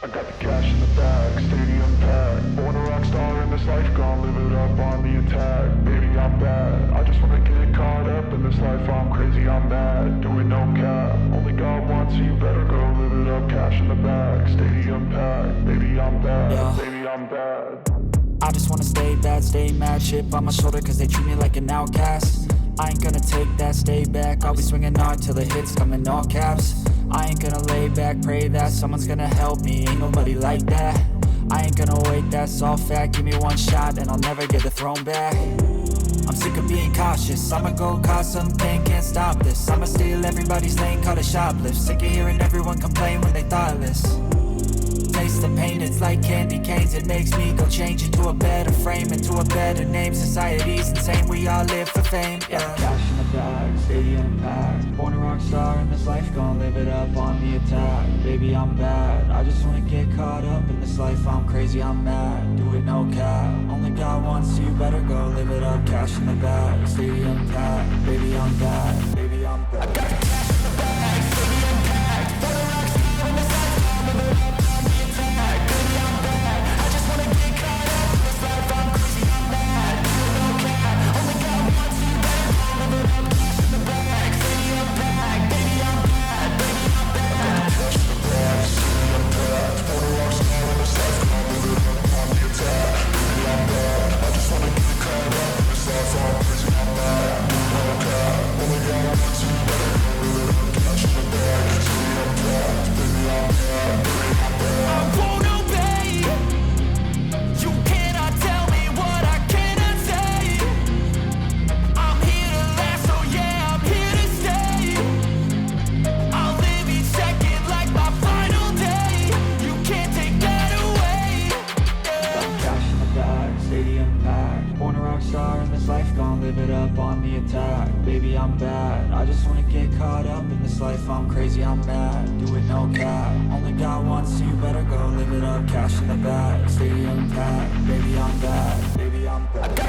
I got the cash in the bag, stadium packed. Born a rock star in this life, gon' live it up on the attack. Baby, I'm bad, I just wanna get caught up in this life. I'm crazy, I'm mad, doing no cap. Only God wants you, better go live it up. Cash in the bag, stadium packed. Baby, I'm bad, Yeah. baby, I'm bad. I just wanna stay bad, stay mad. Chip on my shoulder cause they treat me like an outcast. I ain't gonna take that, stay back. I'll be swinging hard till the hits come in all caps. I ain't gonna lay back, pray that someone's gonna help me. Ain't nobody like that. I ain't gonna wait, that's all fact. Give me one shot and I'll never get the throne back. I'm sick of being cautious, I'ma go cause some pain, can't stop this. I'ma steal everybody's lane, call it shoplift. Sick of hearing everyone complain when they thoughtless. Taste the pain, it's like candy canes. It makes me go change into a better frame, into a better name. Society's insane, we all live for fame, yeah. Cash in the bag, stadium packed. Born a rock star in this life, gon' live it up on the attack. Baby, I'm bad, I just wanna get caught up in this life. I'm crazy, I'm mad, do it no cap. Only God wants you, better go live it up. Cash in the bag, stadium packed. Baby, I'm bad, baby, I'm bad. I got the cash in the bag, stadium packed. Born a rock star in this life, gon' live it up. Baby, I'm bad, I just wanna get caught up in this life. I'm crazy, I'm mad, do it no cap. Only God wants you, better go live it up. Cash in the bag, stadium packed. Baby, I'm bad, baby, I'm bad.